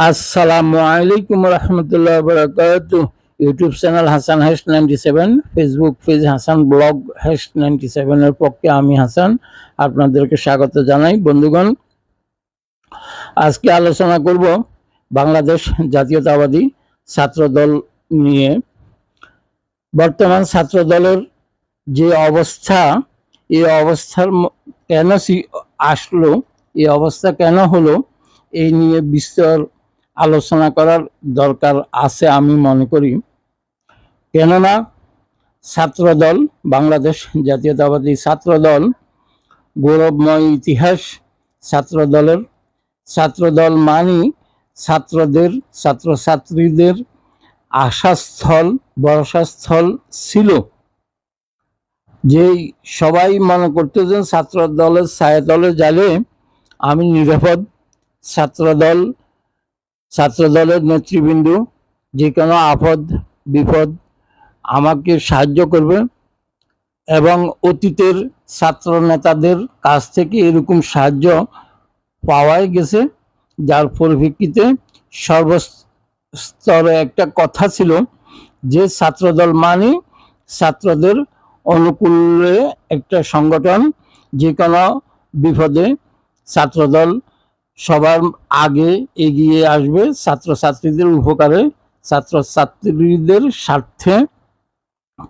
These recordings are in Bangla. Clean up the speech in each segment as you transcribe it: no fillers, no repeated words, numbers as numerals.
আসসালামু আলাইকুম রহমতুল্লাহ বরকাত। YouTube channel Hasan hash 97, Facebook page Hasan blog hash 97 এর পক্ষে আমি হাসান আপনাদেরকে স্বাগত জানাই। বন্ধুগণ, আজকে আলোচনা করব বাংলাদেশ জাতীয়তাবাদী ছাত্র দল নিয়ে। বর্তমান ছাত্র দলের যে অবস্থা, এই অবস্থার কেন আসলো, এই অবস্থা কেন হলো, এই নিয়ে বিস্তর আলোচনা করার দরকার আছে আমি মনে করি। কেননা ছাত্রদল, বাংলাদেশ জাতীয়তাবাদী ছাত্রদল গৌরবময় ইতিহাস। ছাত্রদল মানি ছাত্রদের, ছাত্রছাত্রীদের আশাস্থল, ভরসাস্থল ছিল। যে সবাই মনে করতো যে ছাত্র দলের ছায়াতলে জালে আমি নিরাপদ। ছাত্রদলের নেতৃবৃন্দ যে কোনো আপদ বিপদ আমাকে সাহায্য করবে, এবং অতীতের ছাত্র নেতাদের কাছ থেকে এরকম সাহায্য পাওয়াই গেছে, যার পরিপ্রেক্ষিতে সর্বস্তরে একটা কথা ছিল যে ছাত্রদল মানে ছাত্রদের অনুকূলে একটা সংগঠন। যে কোনো বিপদে ছাত্রদল সবার আগে এগিয়ে আসবে, ছাত্রছাত্রীদের উপকারে, ছাত্রছাত্রীদের স্বার্থে।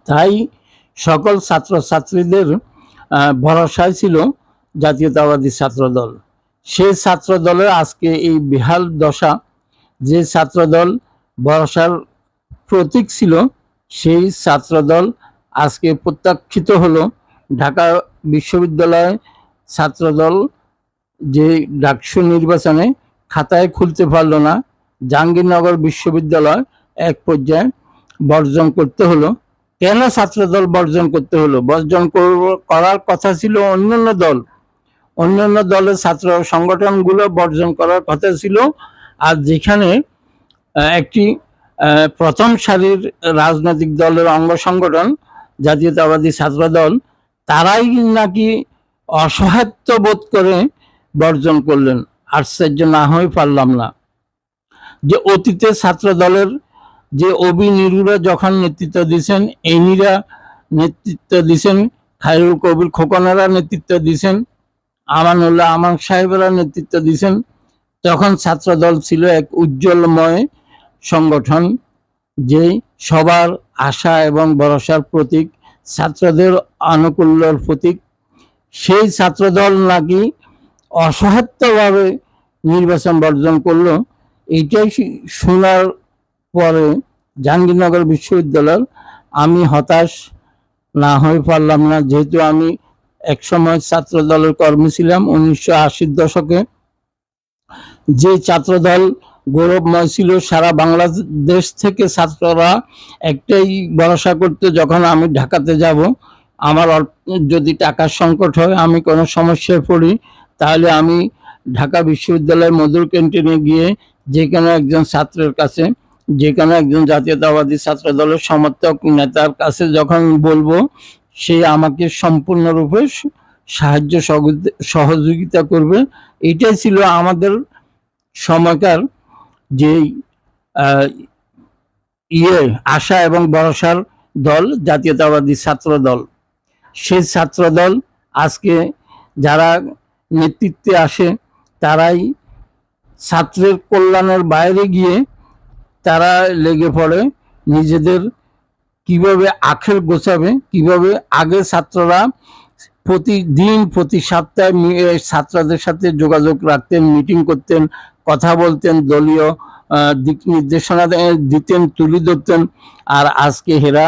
তাই সকল ছাত্রছাত্রীদের ভরসায় ছিল জাতীয়তাবাদী ছাত্রদল। সেই ছাত্রদলের আজকে এই বেহাল দশা। যে ছাত্রদল ভরসার প্রতীক ছিল, সেই ছাত্রদল আজকে প্রত্যাখ্যিত হলো। ঢাকা বিশ্ববিদ্যালয় ছাত্রদল যে ডাকসু নির্বাচনে খাতায় খুলতে পারলো না, জাহাঙ্গীরনগর বিশ্ববিদ্যালয় এক পর্যায়ে বর্জন করতে হলো। কেন ছাত্রদল বর্জন করতে হলো? বর্জন করার কথা ছিল অন্যান্য দলের ছাত্র সংগঠনগুলো বর্জন করার কথা ছিল। আর যেখানে একটি প্রথম সারির রাজনৈতিক দলের অঙ্গ সংগঠন জাতীয়তাবাদী ছাত্রদল, তারাই নাকি অসহায়ত্ব বোধ করে বর্জন করলেন। আশ্চর্য না হয়ে পারলাম না যে অতীতে ছাত্র দলের যে অবিনীরা যখন নেতৃত্ব দিয়েছেন, এনিরা নেতৃত্ব দিয়েছেন, খায়রুল কবির খোকনেরা নেতৃত্ব দিয়েছেন, আমানুল্লাহ আমান সাহেবেরা নেতৃত্ব দিয়েছেন, তখন ছাত্রদল ছিল এক উজ্জ্বলময় সংগঠন, যে সবার আশা এবং ভরসার প্রতীক, ছাত্রদের আনুকূল্যের প্রতীক। সেই ছাত্রদল নাকি অসহায়ত্বভাবে নির্বাচন বর্জন করলো। এইটাই শোনার পরে জাহাঙ্গীরনগর বিশ্ববিদ্যালয়ের আমি হতাশ না হয়ে পারলাম না। যেহেতু আমি একসময় ছাত্র দলের কর্মী ছিলাম 1980-র দশকে। যে ছাত্রদল গৌরবময় ছিল, সারা বাংলাদেশ থেকে ছাত্ররা একটাই ভরসা করতে, যখন আমি ঢাকাতে যাব, আমার যদি টাকার সংকট হয়, আমি কোনো সমস্যায় পড়ি, তাহলে আমি ঢাকা বিশ্ববিদ্যালয়ের মধুর ক্যান্টিনে গিয়ে যে কোনো একজন ছাত্রের কাছে, যে কোনো একজন জাতীয়তাবাদী ছাত্র দলের সমর্থক নেতার কাছে যখন বলবো, সে আমাকে সম্পূর্ণরূপে সাহায্য সহযোগিতা করবে। এটাই ছিল আমাদের সময়কার যে আশা এবং ভরসার দল, জাতীয়তাবাদী ছাত্র দল। সেই ছাত্র দল আজকে যারা নেতৃত্বে আসে, তারাই ছাত্রের কল্যাণের বাইরে গিয়ে তারা লেগে পড়ে নিজেদের কিভাবে আখের গোছাবে, কিভাবে আগে ছাত্ররা প্রতিদিন প্রতি সপ্তাহে ছাত্রদের সাথে যোগাযোগ রাখতেন, মিটিং করতেন, কথা বলতেন, দলীয় দিক নির্দেশনা দিতেন, তুলে ধরতেন। আর আজকে হেরা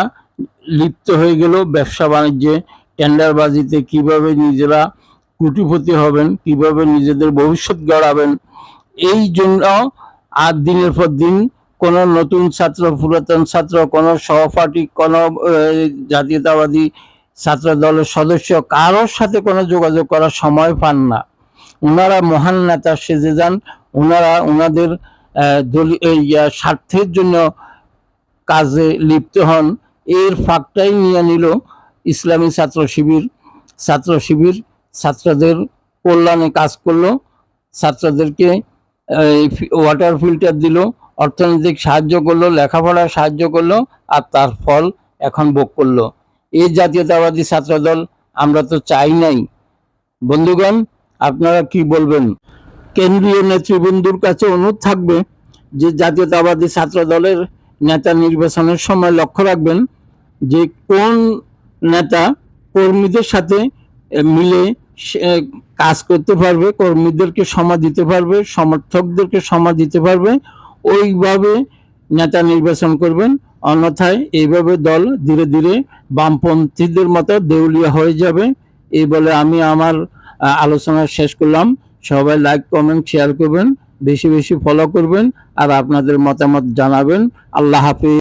লিপ্ত হয়ে গেল ব্যবসা বাণিজ্যে, টেন্ডারবাজিতে, কিভাবে নিজেরা কোটিপতি হবেন, কিভাবে নিজেদের ভবিষ্যৎ গড়াবেন। এই জন্য আর দিনের পর দিন কোনো নতুন ছাত্র, পুরাতন ছাত্র, কোনো সহপাঠী, কোনো জাতীয়তাবাদী ছাত্র দলের সদস্য কারোর সাথে কোনো যোগাযোগ করার সময় পান না। ওনারা মহান নেতা সেজে যান, ওনারা ওনাদের স্বার্থের জন্য কাজে লিপ্ত হন। এর ফাঁকটাই নিয়ে নিল ইসলামী ছাত্র শিবির ছাত্রদের কল্যাণে কাজ করলো, ছাত্রদেরকে ওয়াটার ফিল্টার দিল, অর্থনৈতিক সাহায্য করলো, লেখাপড়ায় সাহায্য করলো, আর তার ফল এখন ভোগ করলো। এই জাতীয়তাবাদী ছাত্রদল আমরা তো চাই নাই। বন্ধুগণ, আপনারা কি বলবেন? কেন্দ্রীয় নেতৃবৃন্দুর কাছে অনুরোধ থাকবে যে জাতীয়তাবাদী ছাত্র দলের নেতা নির্বাচনের সময় লক্ষ্য রাখবেন যে কোন নেতা কর্মীদের সাথে মিলে কাজ করতে পারবে, কর্মীদেরকে সময় দিতে পারবে, সমর্থকদেরকে সময় দিতে পারবে, ওইভাবে নেতা নির্বাচন করবেন। অন্যথায় এইভাবে দল ধীরে ধীরে বামপন্থীদের মতো দেউলিয়া হয়ে যাবে। এই বলে আমি আমার আলোচনা শেষ করলাম। সবাই লাইক, কমেন্ট, শেয়ার করবেন, বেশি বেশি ফলো করবেন, আর আপনাদের মতামত জানাবেন। আল্লাহ হাফিজ।